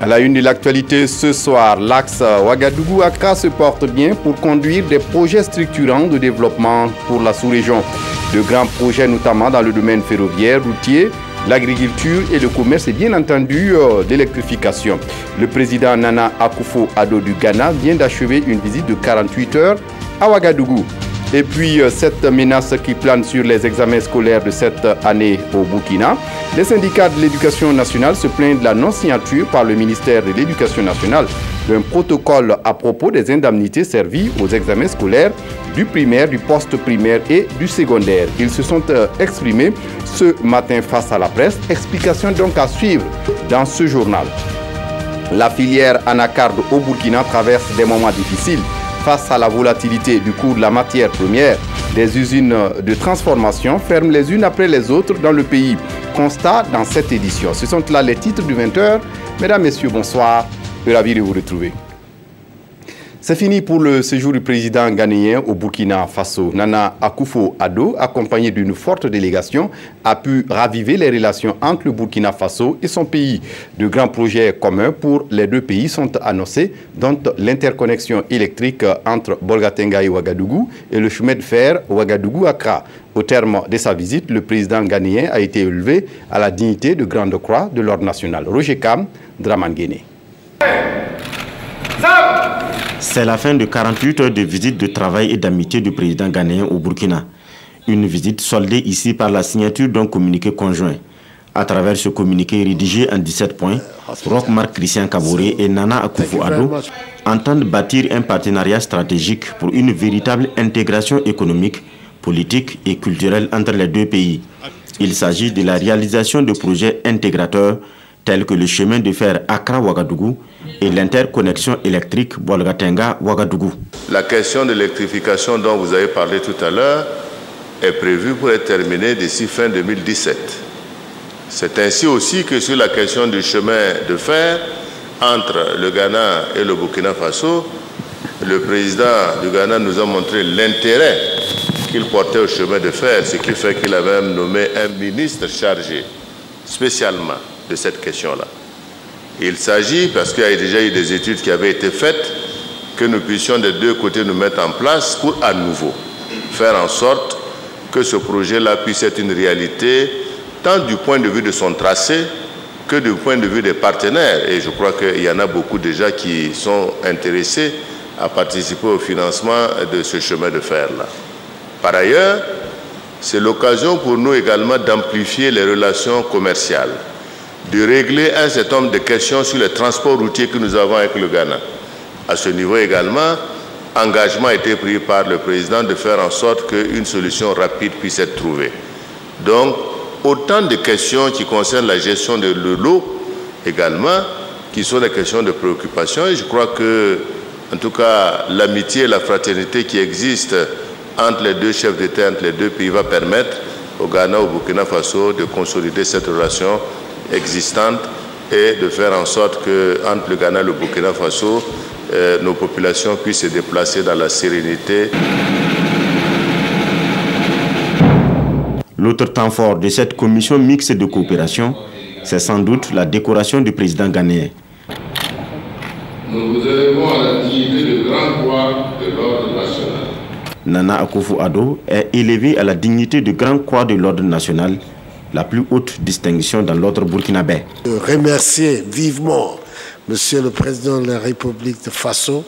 À la une de l'actualité ce soir, l'axe Ouagadougou-Accra se porte bien pour conduire des projets structurants de développement pour la sous-région. De grands projets notamment dans le domaine ferroviaire, routier, l'agriculture et le commerce et bien entendu l'électrification. Le président Nana Akufo-Addo du Ghana vient d'achever une visite de 48 heures à Ouagadougou. Et puis cette menace qui plane sur les examens scolaires de cette année au Burkina. Les syndicats de l'éducation nationale se plaignent de la non-signature par le ministère de l'Éducation nationale d'un protocole à propos des indemnités servies aux examens scolaires du primaire, du post-primaire et du secondaire. Ils se sont exprimés ce matin face à la presse. Explication donc à suivre dans ce journal. La filière anacarde au Burkina traverse des moments difficiles. Face à la volatilité du cours de la matière première, des usines de transformation ferment les unes après les autres dans le pays. Constat dans cette édition. Ce sont là les titres du 20h. Mesdames, Messieurs, bonsoir. Ravi de vous retrouver. C'est fini pour le séjour du président ghanéen au Burkina Faso. Nana Akufo-Addo, accompagné d'une forte délégation, a pu raviver les relations entre le Burkina Faso et son pays. De grands projets communs pour les deux pays sont annoncés, dont l'interconnexion électrique entre Bolgatenga et Ouagadougou et le chemin de fer Ouagadougou-Accra. Au terme de sa visite, le président ghanéen a été élevé à la dignité de Grande Croix de l'Ordre national. Roger Kam, Draman Guéné. C'est la fin de 48 heures de visite de travail et d'amitié du président ghanéen au Burkina. Une visite soldée ici par la signature d'un communiqué conjoint. À travers ce communiqué rédigé en 17 points, Roch-Marc Christian Kaboré et Nana Akufo-Addo entendent bâtir un partenariat stratégique pour une véritable intégration économique, politique et culturelle entre les deux pays. Il s'agit de la réalisation de projets intégrateurs tels que le chemin de fer Accra-Ouagadougou et l'interconnexion électrique Bolgatenga-Ouagadougou. La question de l'électrification dont vous avez parlé tout à l'heure est prévue pour être terminée d'ici fin 2017. C'est ainsi aussi que sur la question du chemin de fer entre le Ghana et le Burkina Faso, le président du Ghana nous a montré l'intérêt qu'il portait au chemin de fer, ce qui fait qu'il a même nommé un ministre chargé spécialement de cette question-là. Il s'agit, parce qu'il y a déjà eu des études qui avaient été faites, que nous puissions des deux côtés nous mettre en place pour à nouveau faire en sorte que ce projet-là puisse être une réalité, tant du point de vue de son tracé que du point de vue des partenaires. Et je crois qu'il y en a beaucoup déjà qui sont intéressés à participer au financement de ce chemin de fer-là. Par ailleurs, c'est l'occasion pour nous également d'amplifier les relations commerciales, de régler un certain nombre de questions sur les transports routiers que nous avons avec le Ghana. À ce niveau également, engagement a été pris par le président de faire en sorte qu'une solution rapide puisse être trouvée. Donc, autant de questions qui concernent la gestion de l'eau également, qui sont des questions de préoccupation. Et je crois que, en tout cas, l'amitié et la fraternité qui existent entre les deux chefs d'État, entre les deux pays, va permettre au Ghana, au Burkina Faso, de consolider cette relation existante et de faire en sorte que entre le Ghana et le Burkina Faso, nos populations puissent se déplacer dans la sérénité. L'autre temps fort de cette commission mixte de coopération, c'est sans doute la décoration du président ghanéen. Nous vous élevons à la dignité de Grande Croix de l'Ordre national. Nana Akufo-Addo est élevé à la dignité de Grande Croix de l'Ordre national, la plus haute distinction dans l'ordre burkinabé. Je remercier vivement Monsieur le Président de la République de Faso,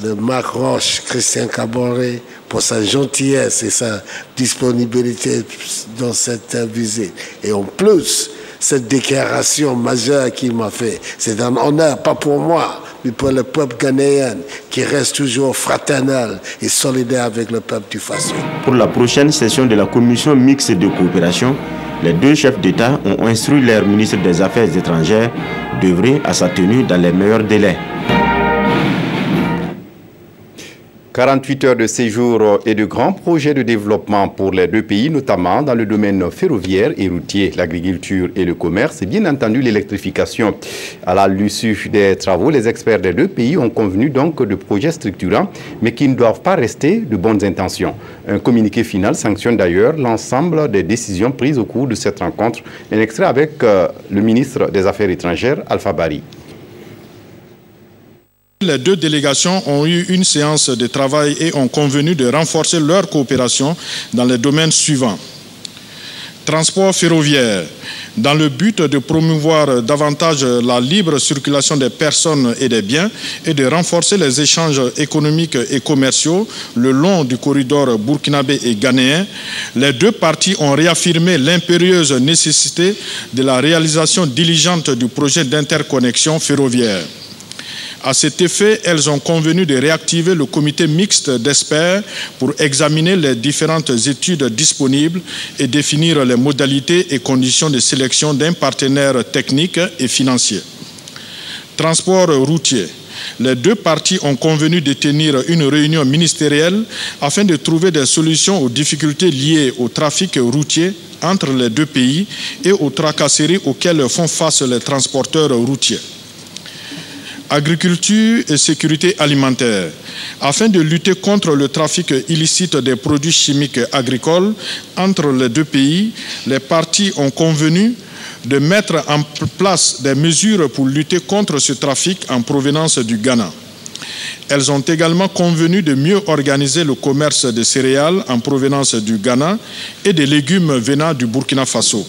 de Marc Roch Christian Kaboré, pour sa gentillesse et sa disponibilité dans cette visite. Et en plus, cette déclaration majeure qu'il m'a fait, c'est un honneur, pas pour moi, mais pour le peuple ghanéen, qui reste toujours fraternel et solidaire avec le peuple du Faso. Pour la prochaine session de la commission mixte de coopération, les deux chefs d'État ont instruit leur ministre des Affaires étrangères d'œuvrer à sa tenue dans les meilleurs délais. 48 heures de séjour et de grands projets de développement pour les deux pays, notamment dans le domaine ferroviaire et routier, l'agriculture et le commerce, et bien entendu l'électrification. À l'issue des travaux, les experts des deux pays ont convenu donc de projets structurants, mais qui ne doivent pas rester de bonnes intentions. Un communiqué final sanctionne d'ailleurs l'ensemble des décisions prises au cours de cette rencontre. Un extrait avec le ministre des Affaires étrangères, Alpha Bari. Les deux délégations ont eu une séance de travail et ont convenu de renforcer leur coopération dans les domaines suivants. Transport ferroviaire, dans le but de promouvoir davantage la libre circulation des personnes et des biens et de renforcer les échanges économiques et commerciaux le long du corridor burkinabé et ghanéen, les deux parties ont réaffirmé l'impérieuse nécessité de la réalisation diligente du projet d'interconnexion ferroviaire. À cet effet, elles ont convenu de réactiver le comité mixte d'experts pour examiner les différentes études disponibles et définir les modalités et conditions de sélection d'un partenaire technique et financier. Transport routier. Les deux parties ont convenu de tenir une réunion ministérielle afin de trouver des solutions aux difficultés liées au trafic routier entre les deux pays et aux tracasseries auxquelles font face les transporteurs routiers. Agriculture et sécurité alimentaire. Afin de lutter contre le trafic illicite des produits chimiques agricoles entre les deux pays, les parties ont convenu de mettre en place des mesures pour lutter contre ce trafic en provenance du Ghana. Elles ont également convenu de mieux organiser le commerce de céréales en provenance du Ghana et des légumes venant du Burkina Faso.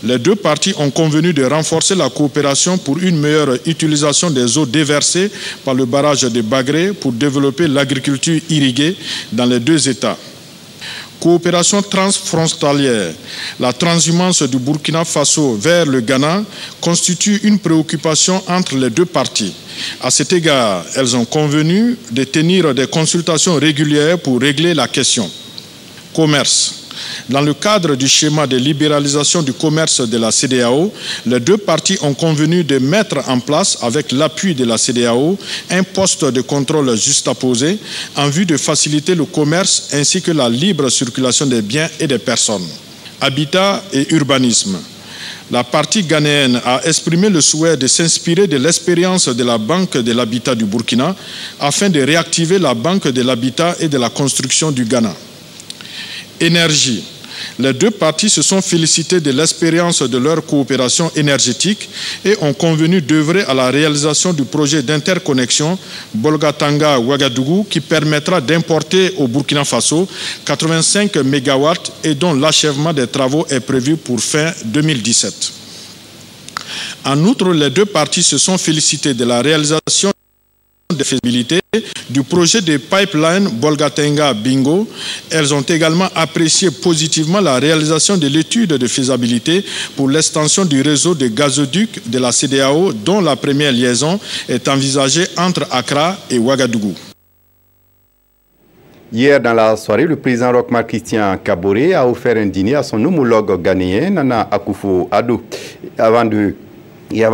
Les deux parties ont convenu de renforcer la coopération pour une meilleure utilisation des eaux déversées par le barrage de Bagré pour développer l'agriculture irriguée dans les deux États. Coopération transfrontalière. La transhumance du Burkina Faso vers le Ghana constitue une préoccupation entre les deux parties. À cet égard, elles ont convenu de tenir des consultations régulières pour régler la question. Commerce. Dans le cadre du schéma de libéralisation du commerce de la CEDEAO, les deux parties ont convenu de mettre en place, avec l'appui de la CEDEAO, un poste de contrôle juxtaposé en vue de faciliter le commerce ainsi que la libre circulation des biens et des personnes. Habitat et urbanisme. La partie ghanéenne a exprimé le souhait de s'inspirer de l'expérience de la Banque de l'Habitat du Burkina afin de réactiver la Banque de l'Habitat et de la Construction du Ghana. Énergie. Les deux parties se sont félicitées de l'expérience de leur coopération énergétique et ont convenu d'œuvrer à la réalisation du projet d'interconnexion Bolgatanga-Ouagadougou qui permettra d'importer au Burkina Faso 85 MW et dont l'achèvement des travaux est prévu pour fin 2017. En outre, les deux parties se sont félicitées de la réalisation de faisabilité du projet de pipeline Bolgatenga-Bingo. Elles ont également apprécié positivement la réalisation de l'étude de faisabilité pour l'extension du réseau de gazoducs de la CEDEAO dont la première liaison est envisagée entre Accra et Ouagadougou. Hier, dans la soirée, le président Roch-Marc Christian Kaboré a offert un dîner à son homologue ghanéen, Nana Akufo-Addo, avant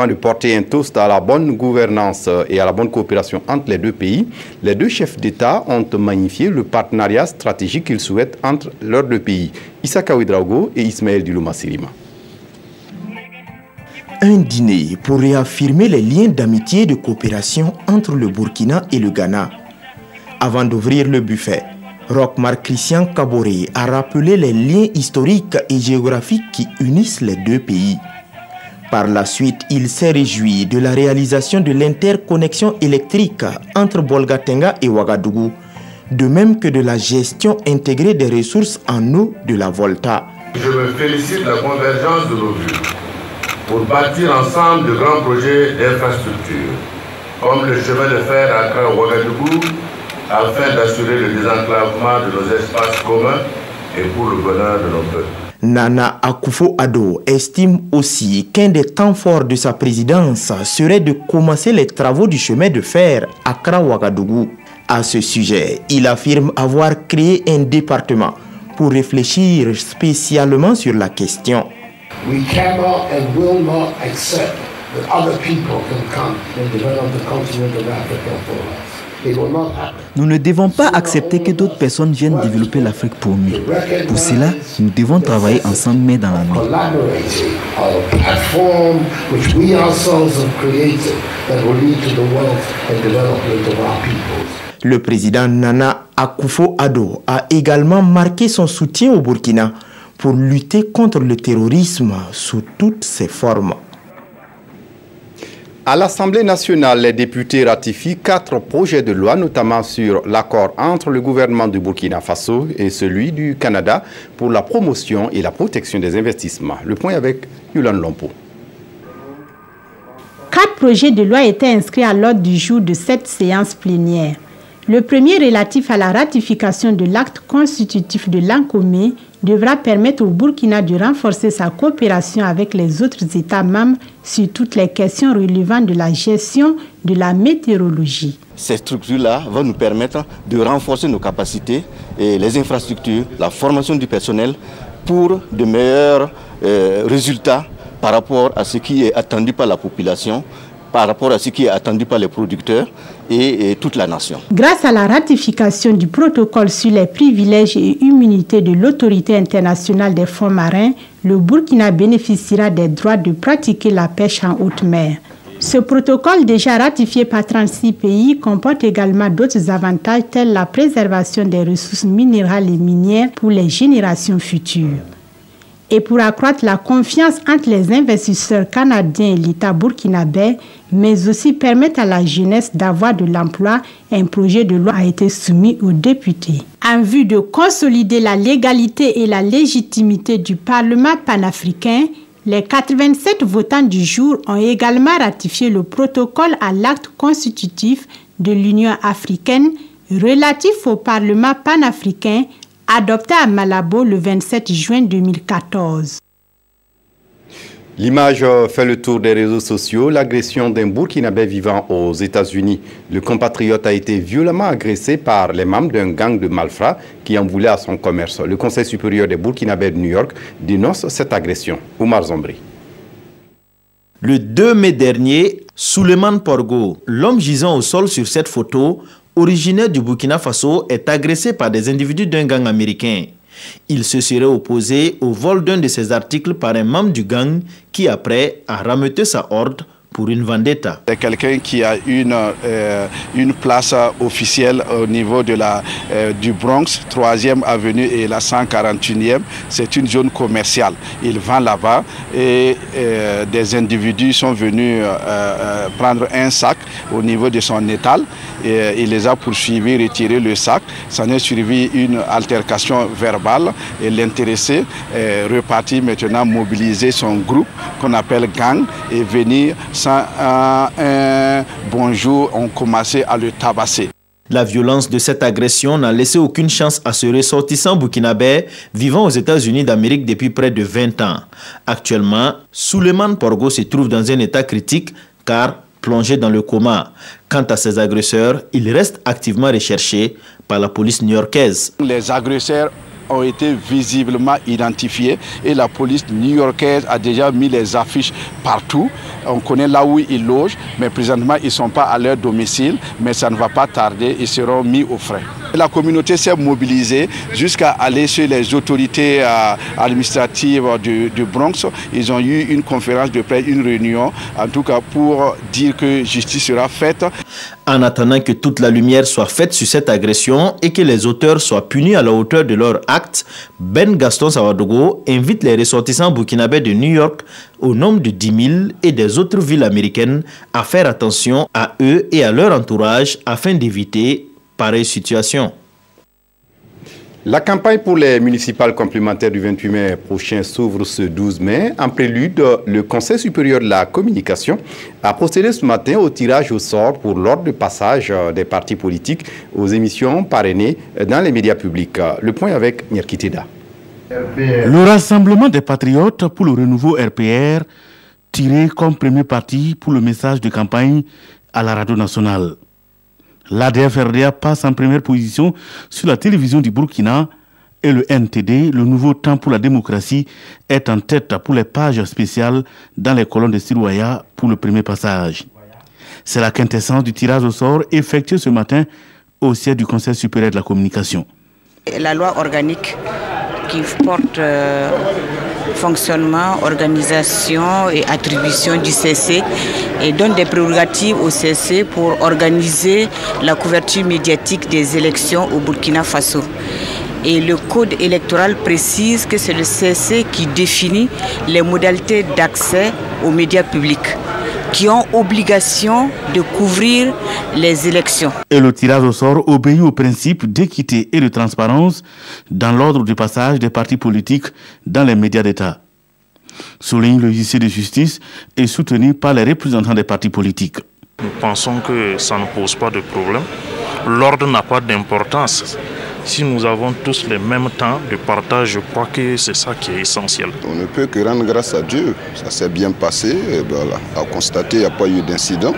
de porter un toast à la bonne gouvernance et à la bonne coopération entre les deux pays. Les deux chefs d'État ont magnifié le partenariat stratégique qu'ils souhaitent entre leurs deux pays, Issaka Ouedraogo et Ismaël Duluma Sirima. Un dîner pour réaffirmer les liens d'amitié et de coopération entre le Burkina et le Ghana. Avant d'ouvrir le buffet, Roch-Marc Christian Kaboré a rappelé les liens historiques et géographiques qui unissent les deux pays. Par la suite, il s'est réjoui de la réalisation de l'interconnexion électrique entre Bolgatenga et Ouagadougou, de même que de la gestion intégrée des ressources en eau de la Volta. Je me félicite de la convergence de nos vues pour bâtir ensemble de grands projets d'infrastructure, comme le chemin de fer Accra-Ouagadougou, afin d'assurer le désenclavement de nos espaces communs et pour le bonheur de nos peuples. Nana Akufo-Addo estime aussi qu'un des temps forts de sa présidence serait de commencer les travaux du chemin de fer Accra-Ouagadougou. À ce sujet, il affirme avoir créé un département pour réfléchir spécialement sur la question. We cannot and will not accept that other people can come and develop the continent of Africa for us. Nous ne devons pas accepter que d'autres personnes viennent développer l'Afrique pour nous. Pour cela, nous devons travailler ensemble, main dans la main. Le président Nana Akufo-Addo a également marqué son soutien au Burkina pour lutter contre le terrorisme sous toutes ses formes. À l'Assemblée nationale, les députés ratifient 4 projets de loi, notamment sur l'accord entre le gouvernement du Burkina Faso et celui du Canada pour la promotion et la protection des investissements. Le point avec Yolande Lompo. 4 projets de loi étaient inscrits à l'ordre du jour de cette séance plénière. Le premier, relatif à la ratification de l'acte constitutif de l'ANCOME, devra permettre au Burkina de renforcer sa coopération avec les autres États membres sur toutes les questions relevant de la gestion de la météorologie. Ces structures-là vont nous permettre de renforcer nos capacités et les infrastructures, la formation du personnel pour de meilleurs résultats par rapport à ce qui est attendu par la population, par rapport à ce qui est attendu par les producteurs et toute la nation. Grâce à la ratification du protocole sur les privilèges et immunités de l'autorité internationale des fonds marins, le Burkina bénéficiera des droits de pratiquer la pêche en haute mer. Ce protocole, déjà ratifié par 36 pays, comporte également d'autres avantages tels la préservation des ressources minérales et minières pour les générations futures. Et pour accroître la confiance entre les investisseurs canadiens et l'État burkinabé, mais aussi permettre à la jeunesse d'avoir de l'emploi, un projet de loi a été soumis aux députés. En vue de consolider la légalité et la légitimité du Parlement panafricain, les 87 votants du jour ont également ratifié le protocole à l'acte constitutif de l'Union africaine relatif au Parlement panafricain adopté à Malabo le 27 juin 2014. L'image fait le tour des réseaux sociaux. L'agression d'un Burkinabé vivant aux États-Unis. Le compatriote a été violemment agressé par les membres d'un gang de malfrats qui en voulaient à son commerce. Le Conseil supérieur des Burkinabés de New York dénonce cette agression. Oumar Zombri. Le 2 mai dernier, Souleymane Porgo, l'homme gisant au sol sur cette photo, originaire du Burkina Faso, est agressé par des individus d'un gang américain. Il se serait opposé au vol d'un de ses articles par un membre du gang qui, après, a rameuté sa horde pour une vendetta. C'est quelqu'un qui a une place officielle au niveau de du Bronx, 3e avenue et la 141e. C'est une zone commerciale. Il vend là-bas et des individus sont venus prendre un sac au niveau de son étal. Et il les a poursuivis, retiré le sac. S'en est suivi une altercation verbale et l'intéressé est reparti maintenant mobiliser son groupe qu'on appelle gang et venir sans un bonjour, on commençait à le tabasser. La violence de cette agression n'a laissé aucune chance à ce ressortissant burkinabé vivant aux États-Unis d'Amérique depuis près de 20 ans. Actuellement, Souleymane Porgo se trouve dans un état critique car plongé dans le coma. Quant à ses agresseurs, ils restent activement recherchés par la police new-yorkaise. Les agresseurs ont été visiblement identifiés et la police new-yorkaise a déjà mis les affiches partout. On connaît là où ils logent, mais présentement ils ne sont pas à leur domicile, mais ça ne va pas tarder, ils seront mis au frais. La communauté s'est mobilisée jusqu'à aller chez les autorités administratives du Bronx. Ils ont eu une conférence de presse, une réunion, en tout cas pour dire que justice sera faite. En attendant que toute la lumière soit faite sur cette agression et que les auteurs soient punis à la hauteur de leur acte, Ben Gaston Sawadogo invite les ressortissants burkinabés de New York au nombre de 10 000 et des autres villes américaines à faire attention à eux et à leur entourage afin d'éviter pareille situation. La campagne pour les municipales complémentaires du 28 mai prochain s'ouvre ce 12 mai. En prélude, le Conseil supérieur de la communication a procédé ce matin au tirage au sort pour l'ordre de passage des partis politiques aux émissions parrainées dans les médias publics. Le point avec Nyerkiteda. Le Rassemblement des Patriotes pour le renouveau RPR, tiré comme premier parti pour le message de campagne à la radio nationale. L'ADF-RDA passe en première position sur la télévision du Burkina et le NTD, le nouveau temps pour la démocratie, est en tête pour les pages spéciales dans les colonnes de Sirouaya pour le premier passage. C'est la quintessence du tirage au sort effectué ce matin au siège du Conseil supérieur de la communication. La loi organique qui porte fonctionnement, organisation et attribution du CC et donne des prérogatives au CC pour organiser la couverture médiatique des élections au Burkina Faso. Et le code électoral précise que c'est le CC qui définit les modalités d'accès aux médias publics qui ont obligation de couvrir les élections. Et le tirage au sort obéit aux principes d'équité et de transparence dans l'ordre du passage des partis politiques dans les médias d'État. Souligne le huissier de justice et soutenu par les représentants des partis politiques. Nous pensons que ça ne pose pas de problème. L'ordre n'a pas d'importance. Si nous avons tous le même temps de partage, je crois que c'est ça qui est essentiel. On ne peut que rendre grâce à Dieu. Ça s'est bien passé. Et voilà. À constater, il n'y a pas eu d'incident.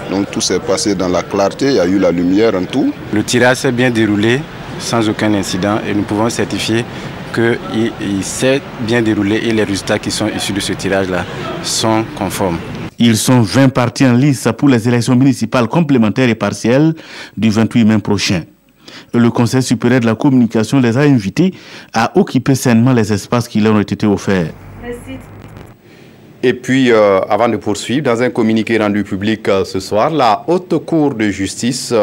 Donc tout s'est passé dans la clarté, il y a eu la lumière en tout. Le tirage s'est bien déroulé sans aucun incident et nous pouvons certifier qu'il s'est bien déroulé et les résultats qui sont issus de ce tirage-là sont conformes. Ils sont 20 partis en lice pour les élections municipales complémentaires et partielles du 28 mai prochain. Le Conseil supérieur de la communication les a invités à occuper sainement les espaces qui leur ont été offerts. Et puis, avant de poursuivre, dans un communiqué rendu public ce soir, la Haute Cour de justice,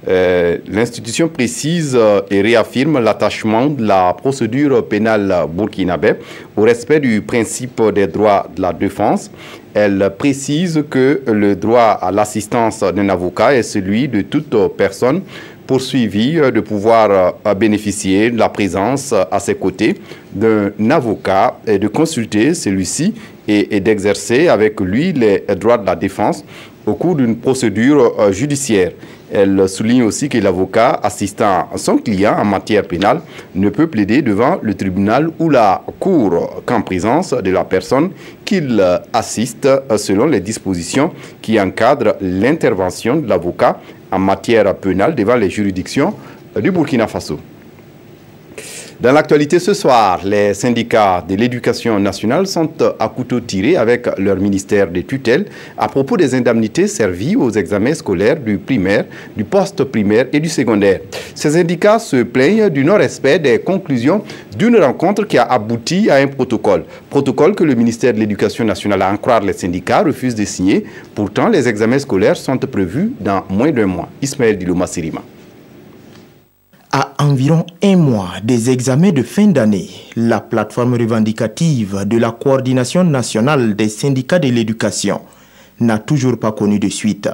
l'institution précise et réaffirme l'attachement de la procédure pénale burkinabé au respect du principe des droits de la défense. Elle précise que le droit à l'assistance d'un avocat est celui de toute personne poursuivi de pouvoir bénéficier de la présence à ses côtés d'un avocat et de consulter celui-ci et d'exercer avec lui les droits de la défense au cours d'une procédure judiciaire. Elle souligne aussi que l'avocat assistant son client en matière pénale ne peut plaider devant le tribunal ou la cour qu'en présence de la personne qu'il assiste selon les dispositions qui encadrent l'intervention de l'avocat en matière pénale devant les juridictions du Burkina Faso. Dans l'actualité ce soir, les syndicats de l'éducation nationale sont à couteau tiré avec leur ministère des tutelles à propos des indemnités servies aux examens scolaires du primaire, du post-primaire et du secondaire. Ces syndicats se plaignent du non-respect des conclusions d'une rencontre qui a abouti à un protocole. Protocole que le ministère de l'éducation nationale, à en croire les syndicats, refuse de signer. Pourtant, les examens scolaires sont prévus dans moins d'un mois. Ismaël Diloma Sirima. À environ un mois des examens de fin d'année, la plateforme revendicative de la coordination nationale des syndicats de l'éducation n'a toujours pas connu de suite.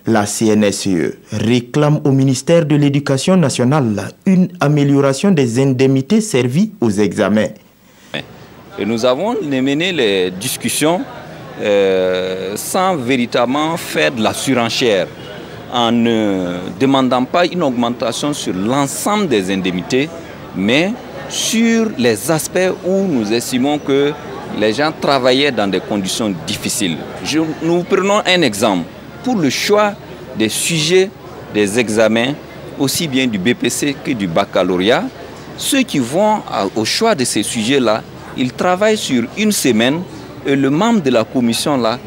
La CNSE réclame au ministère de l'Éducation nationale une amélioration des indemnités servies aux examens. Et nous avons mené les discussions sans véritablement faire de la surenchère, en ne demandant pas une augmentation sur l'ensemble des indemnités, mais sur les aspects où nous estimons que les gens travaillaient dans des conditions difficiles. Nous prenons un exemple. Pour le choix des sujets des examens, aussi bien du BPC que du baccalauréat, ceux qui vont au choix de ces sujets-là, ils travaillent sur une semaine et le membre de la commission là,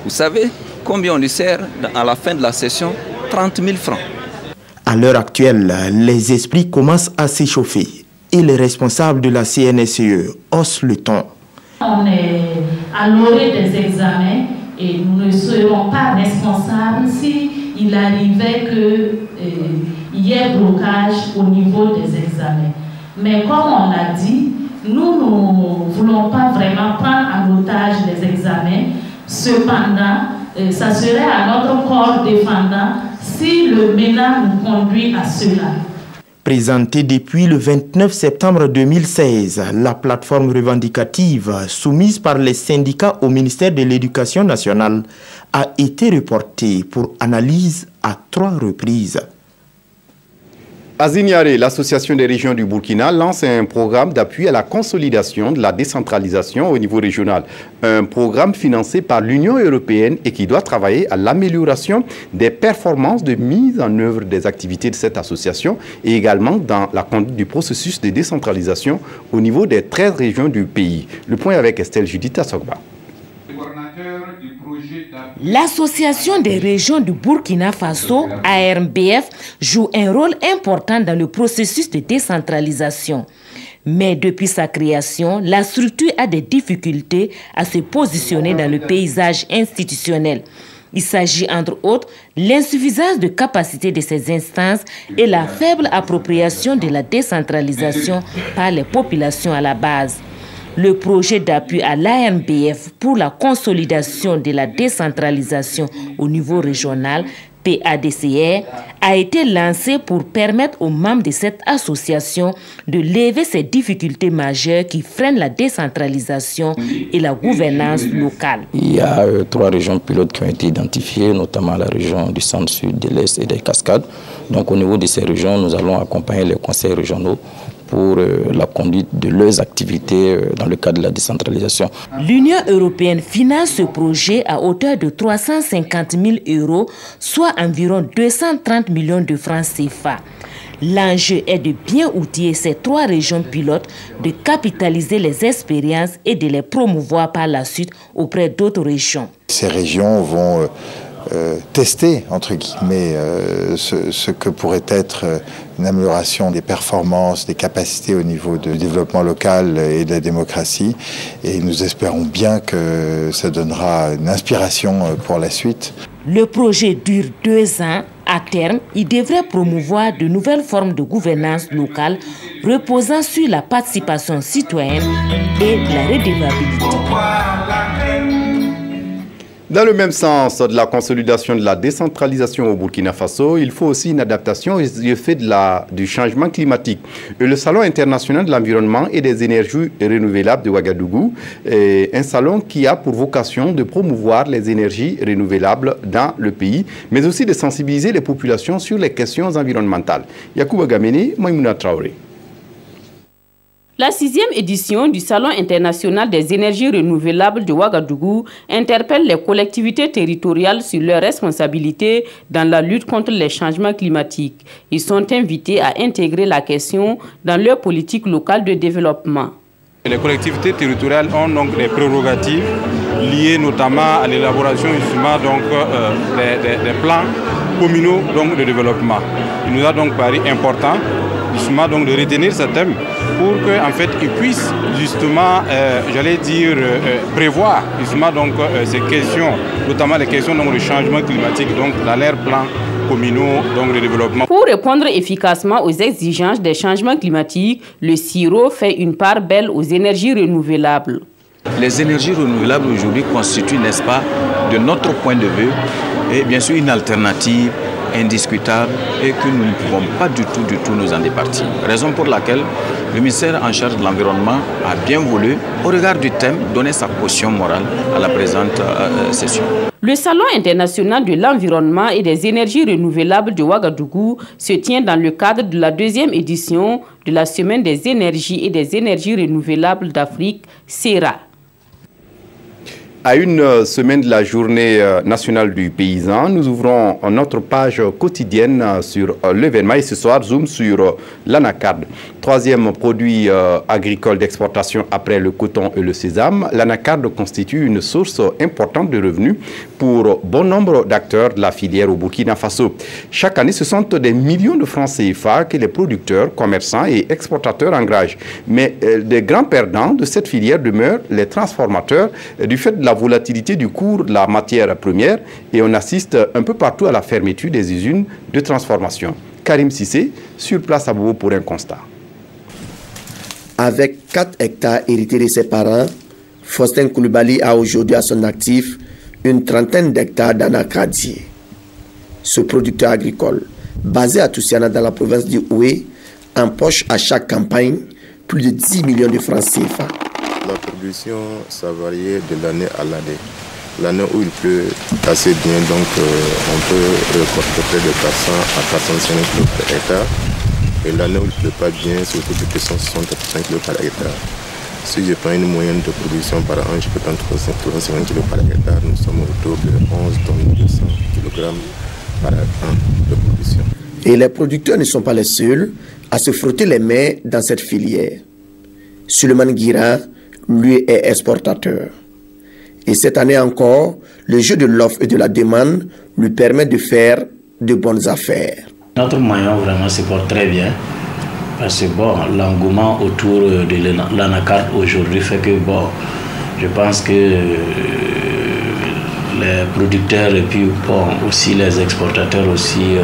vous savez combien on lui sert à la fin de la session? 30 000 francs. À l'heure actuelle, les esprits commencent à s'échauffer et les responsables de la CNSE haussent le ton. On est à l'orée des examens et nous ne serons pas responsables s'il arrivait qu'il y ait blocage au niveau des examens. Mais comme on l'a dit, nous ne voulons pas vraiment prendre en otage les examens. Cependant, ça serait à notre corps défendant si le MENA nous conduit à cela. Présentée depuis le 29 septembre 2016, la plateforme revendicative soumise par les syndicats au ministère de l'Éducation nationale a été reportée pour analyse à 3 reprises. À Zignaré, l'Association des régions du Burkina lance un programme d'appui à la consolidation de la décentralisation au niveau régional. Un programme financé par l'Union européenne et qui doit travailler à l'amélioration des performances de mise en œuvre des activités de cette association et également dans la conduite du processus de décentralisation au niveau des 13 régions du pays. Le point avec Estelle Judith Assogba. L'Association des régions du Burkina Faso, ARMBF, joue un rôle important dans le processus de décentralisation. Mais depuis sa création, la structure a des difficultés à se positionner dans le paysage institutionnel. Il s'agit entre autres l'insuffisance de capacité de ces instances et la faible appropriation de la décentralisation par les populations à la base. Le projet d'appui à l'ARMBF pour la consolidation de la décentralisation au niveau régional, PADCR, a été lancé pour permettre aux membres de cette association de lever ces difficultés majeures qui freinent la décentralisation et la gouvernance locale. Il y a 3 régions pilotes qui ont été identifiées, notamment la région du centre-sud, de l'Est et des Cascades. Donc au niveau de ces régions, nous allons accompagner les conseils régionaux pour la conduite de leurs activités dans le cadre de la décentralisation. L'Union européenne finance ce projet à hauteur de 350 000 €, soit environ 230 millions de francs CFA. L'enjeu est de bien outiller ces 3 régions pilotes, de capitaliser les expériences et de les promouvoir par la suite auprès d'autres régions. Ces régions vont tester, entre guillemets, ce que pourrait être une amélioration des performances, des capacités au niveau du développement local et de la démocratie. Et nous espérons bien que ça donnera une inspiration pour la suite. Le projet dure 2 ans. À terme, il devrait promouvoir de nouvelles formes de gouvernance locale reposant sur la participation citoyenne et la redevabilité. Dans le même sens de la consolidation de la décentralisation au Burkina Faso, il faut aussi une adaptation aux effets du changement climatique. Et le Salon international de l'environnement et des énergies renouvelables de Ouagadougou est un salon qui a pour vocation de promouvoir les énergies renouvelables dans le pays, mais aussi de sensibiliser les populations sur les questions environnementales. Yacouba Gameni, Maïmouna Traoré. La 6e édition du Salon international des énergies renouvelables de Ouagadougou interpelle les collectivités territoriales sur leurs responsabilités dans la lutte contre les changements climatiques. Ils sont invités à intégrer la question dans leur politique locale de développement. Les collectivités territoriales ont donc des prérogatives liées notamment à l'élaboration justement des plans communaux donc, de développement. Il nous a donc paru important justement donc de retenir ce thème pour qu'en fait ils puissent justement, prévoir justement donc ces questions, notamment les questions donc, de changement climatique donc dans leurs plans communaux donc de développement. Pour répondre efficacement aux exigences des changements climatiques, le CIRO fait une part belle aux énergies renouvelables. Les énergies renouvelables aujourd'hui constituent, n'est-ce pas, de notre point de vue, et bien sûr une alternative indiscutable et que nous ne pouvons pas du tout nous en départir. Raison pour laquelle le ministère en charge de l'environnement a bien voulu, au regard du thème, donner sa caution morale à la présente session. Le Salon international de l'environnement et des énergies renouvelables de Ouagadougou se tient dans le cadre de la 2e édition de la Semaine des énergies et des énergies renouvelables d'Afrique, SERA. À une semaine de la journée nationale du paysan, nous ouvrons notre page quotidienne sur l'événement et ce soir, zoom sur l'anacarde. 3e produit agricole d'exportation après le coton et le sésame, l'anacarde constitue une source importante de revenus pour bon nombre d'acteurs de la filière au Burkina Faso. Chaque année, ce sont des millions de francs CFA que les producteurs, commerçants et exportateurs engagent. Mais des grands perdants de cette filière demeurent les transformateurs du fait de la volatilité du cours de la matière première et on assiste un peu partout à la fermeture des usines de transformation. Karim Sissé, sur place à Bobo pour un constat. Avec 4 hectares hérités de ses parents, Faustin Koulibaly a aujourd'hui à son actif une trentaine d'hectares d'anacardiers. Ce producteur agricole, basé à Toussiana dans la province du Oué, empoche à chaque campagne plus de 10 millions de francs CFA. La production, ça variait de l'année à l'année. L'année où il pleut assez bien, donc on peut récolter près de 400 à 405 kg par hectare. Et l'année où il ne pleut pas bien, c'est autour de 260 à 300 kg par hectare. Si je prends une moyenne de production par an, je peux prendre 350 kg par hectare. Nous sommes autour de 11 tonnes 200 kg par an de production. Et les producteurs ne sont pas les seuls à se frotter les mains dans cette filière. Suleiman Guira, lui, est exportateur. Et cette année encore, le jeu de l'offre et de la demande lui permet de faire de bonnes affaires. Notre maillon vraiment se porte très bien. Parce que bon, l'engouement autour de l'anacarde aujourd'hui fait que bon, je pense que les producteurs et puis bon, aussi les exportateurs aussi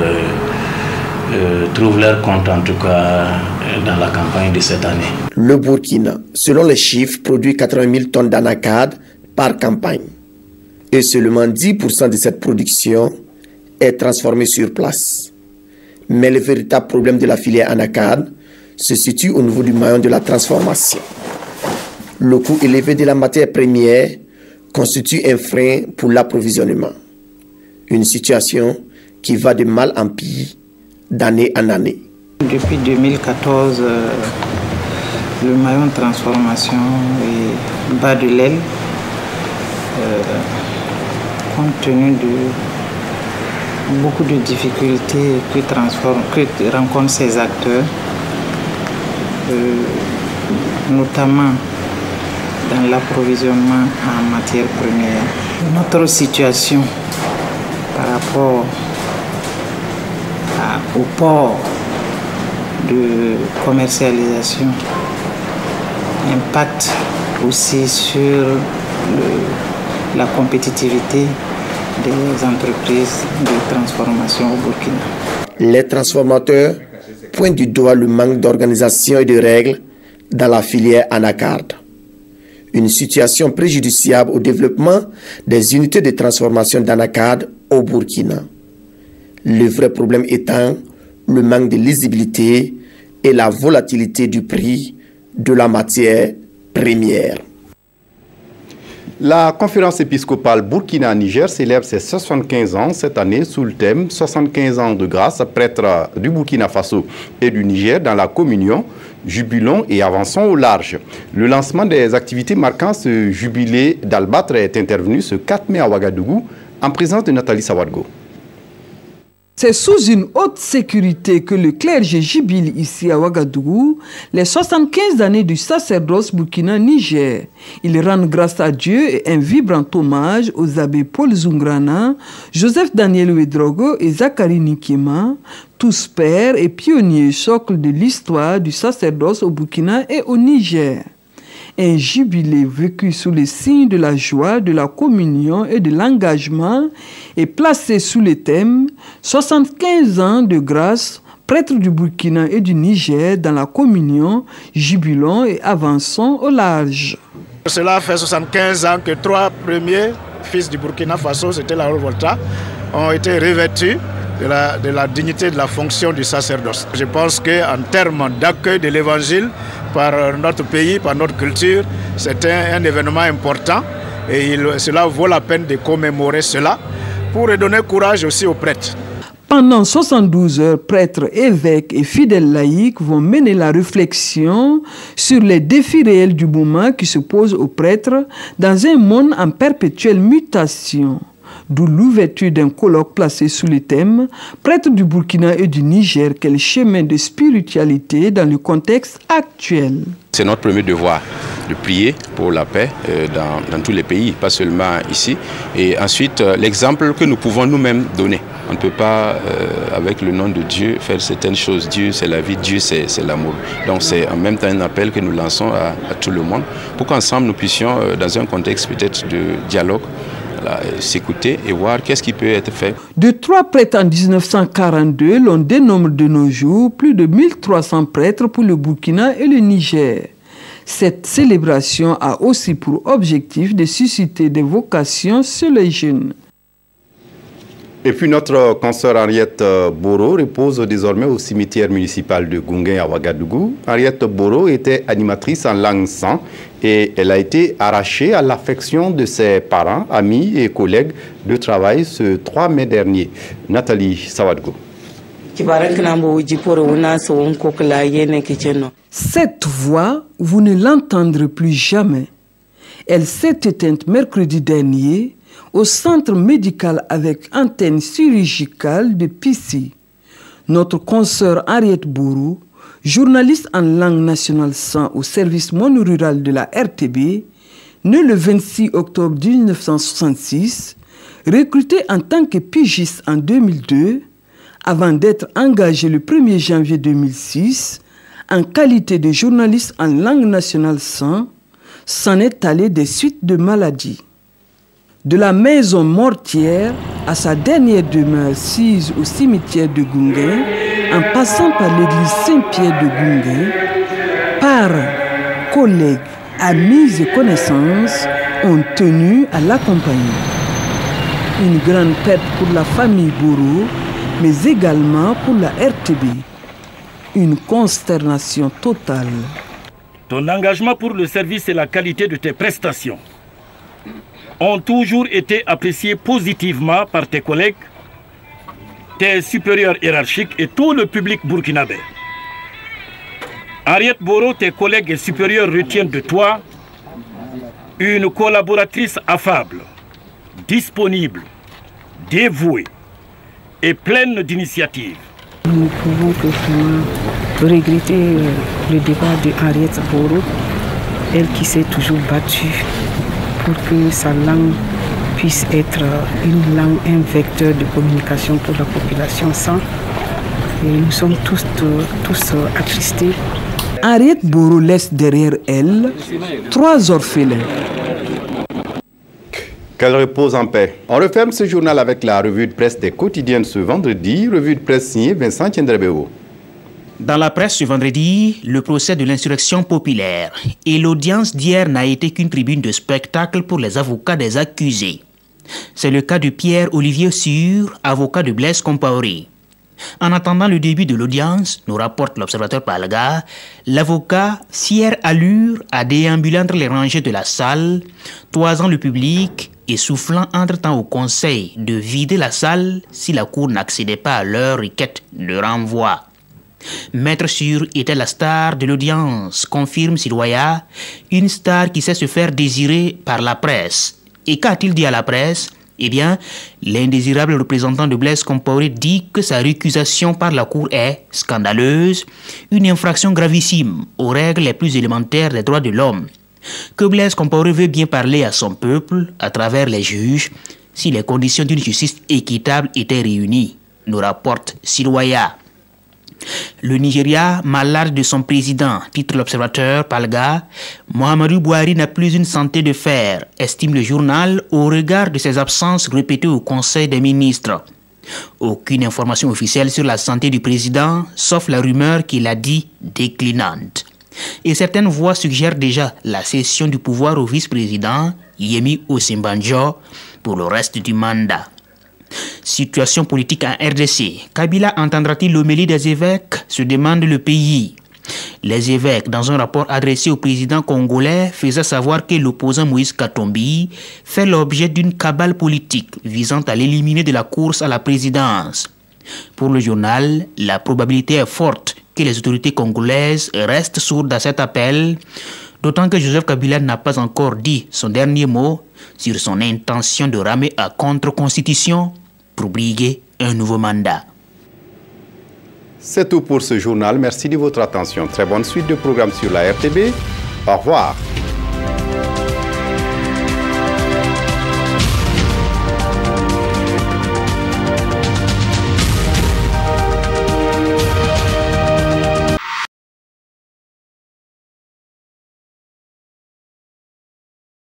trouvent leur compte en tout cas dans la campagne de cette année. Le Burkina, selon les chiffres, produit 80 000 tonnes d'anacarde par campagne. Et seulement 10% de cette production est transformée sur place. Mais le véritable problème de la filière anacarde se situe au niveau du maillon de la transformation. Le coût élevé de la matière première constitue un frein pour l'approvisionnement. Une situation qui va de mal en pire d'année en année. Depuis 2014, le maillon de transformation est bas de l'aile. Compte tenu de beaucoup de difficultés que rencontrent ces acteurs, notamment dans l'approvisionnement en matières premières. Notre situation par rapport au port de commercialisation impacte aussi sur la compétitivité des entreprises de transformation au Burkina. Les transformateurs pointent du doigt le manque d'organisation et de règles dans la filière anacarde. Une situation préjudiciable au développement des unités de transformation d'anacarde au Burkina. Le vrai problème étant le manque de lisibilité et la volatilité du prix de la matière première. La conférence épiscopale Burkina-Niger célèbre ses 75 ans cette année sous le thème 75 ans de grâce, prêtres du Burkina Faso et du Niger dans la communion, jubilons et avançons au large. Le lancement des activités marquant ce jubilé d'Albâtre est intervenu ce 4 mai à Ouagadougou en présence de Nathalie Sawadgo. C'est sous une haute sécurité que le clergé jubile ici à Ouagadougou les 75 années du sacerdoce Burkina-Niger. Ils rendent grâce à Dieu et un vibrant hommage aux abbés Paul Zungrana, Joseph Daniel Ouedraogo et Zachary Nikema, tous pères et pionniers socle de l'histoire du sacerdoce au Burkina et au Niger. Un jubilé vécu sous les signes de la joie, de la communion et de l'engagement est placé sous le thème 75 ans de grâce, prêtres du Burkina et du Niger dans la communion, jubilons et avançons au large. Cela fait 75 ans que 3 premiers fils du Burkina Faso, c'était la Revolta, ont été revêtus de la dignité de la fonction du sacerdoce. Je pense qu'en termes d'accueil de l'évangile par notre pays, par notre culture, c'était un événement important et cela vaut la peine de commémorer cela pour redonner courage aussi aux prêtres. Pendant 72 heures, prêtres, évêques et fidèles laïcs vont mener la réflexion sur les défis réels du moment qui se posent aux prêtres dans un monde en perpétuelle mutation. D'où l'ouverture d'un colloque placé sous le thème « Prêtres du Burkina et du Niger, quel chemin de spiritualité dans le contexte actuel ?» C'est notre premier devoir de prier pour la paix dans tous les pays, pas seulement ici. Et ensuite, l'exemple que nous pouvons nous-mêmes donner. On ne peut pas, avec le nom de Dieu, faire certaines choses. Dieu, c'est la vie, Dieu, c'est l'amour. Donc c'est en même temps un appel que nous lançons à tout le monde pour qu'ensemble nous puissions, dans un contexte peut-être de dialogue, s'écouter et voir qu'est-ce qui peut être fait. De 3 prêtres en 1942, l'on dénombre de nos jours plus de 1300 prêtres pour le Burkina et le Niger. Cette célébration a aussi pour objectif de susciter des vocations chez les jeunes. Et puis notre consoeur Henriette Boro repose désormais au cimetière municipal de Gounguin à Ouagadougou. Henriette Boro était animatrice en langue san et elle a été arrachée à l'affection de ses parents, amis et collègues de travail ce 3 mai dernier. Nathalie Sawadgo. Cette voix, vous ne l'entendrez plus jamais. Elle s'est éteinte mercredi dernier au centre médical avec antenne chirurgicale de Pissy. Notre consoeur Henriette Bourou, journaliste en langue nationale 100 au service monorural de la RTB, né le 26 octobre 1966, recruté en tant que pigiste en 2002, avant d'être engagé le 1er janvier 2006 en qualité de journaliste en langue nationale s'en est allé des suites de maladies. De la maison mortière à sa dernière demeure sise au cimetière de Gunguin, en passant par l'église Saint-Pierre de Gunguin, parents, collègues, amis et connaissances ont tenu à l'accompagner. Une grande perte pour la famille Boro, mais également pour la RTB. Une consternation totale. Ton engagement pour le service et la qualité de tes prestations ont toujours été appréciés positivement par tes collègues, tes supérieurs hiérarchiques et tout le public burkinabé. Henriette Boro, tes collègues et supérieurs retiennent de toi une collaboratrice affable, disponible, dévouée et pleine d'initiatives. Nous ne pouvons que vraiment regretter le départ de Henriette Boro, elle qui s'est toujours battue pour que sa langue puisse être une langue, un vecteur de communication pour la population sans. Et nous sommes tous attristés. Henriette Boro laisse derrière elle 3 orphelins. Qu'elle repose en paix. On referme ce journal avec la revue de presse des quotidiennes ce vendredi, revue de presse signée Vincent Tiendrebeo. Dans la presse ce vendredi, le procès de l'insurrection populaire et l'audience d'hier n'a été qu'une tribune de spectacle pour les avocats des accusés. C'est le cas de Pierre-Olivier Sûr, avocat de Blaise Compaoré. En attendant le début de l'audience, nous rapporte l'observateur Palga, l'avocat, fier allure, a déambulé entre les rangées de la salle, toisant le public et soufflant entre-temps au conseil de vider la salle si la cour n'accédait pas à leur requête de renvoi. Maître Sûr était la star de l'audience, confirme Siloya, une star qui sait se faire désirer par la presse. Et qu'a-t-il dit à la presse? Eh bien, l'indésirable représentant de Blaise Compaoré dit que sa récusation par la Cour est scandaleuse, une infraction gravissime aux règles les plus élémentaires des droits de l'homme, que Blaise Compaoré veut bien parler à son peuple à travers les juges si les conditions d'une justice équitable étaient réunies, nous rapporte Siloya. Le Nigeria, malade de son président, titre l'observateur Palga, Mohamedou Buhari n'a plus une santé de fer, estime le journal au regard de ses absences répétées au Conseil des ministres. Aucune information officielle sur la santé du président, sauf la rumeur qu'il a dit déclinante. Et certaines voix suggèrent déjà la cession du pouvoir au vice-président, Yemi Osinbanjo, pour le reste du mandat. Situation politique en RDC. Kabila entendra-t-il l'homélie des évêques, se demande le pays. Les évêques, dans un rapport adressé au président congolais, faisaient savoir que l'opposant Moïse Katumbi fait l'objet d'une cabale politique visant à l'éliminer de la course à la présidence. Pour le journal, la probabilité est forte que les autorités congolaises restent sourdes à cet appel, d'autant que Joseph Kabila n'a pas encore dit son dernier mot sur son intention de ramer à contre-constitution pour briguer un nouveau mandat. C'est tout pour ce journal. Merci de votre attention. Très bonne suite de programmes sur la RTB. Au revoir.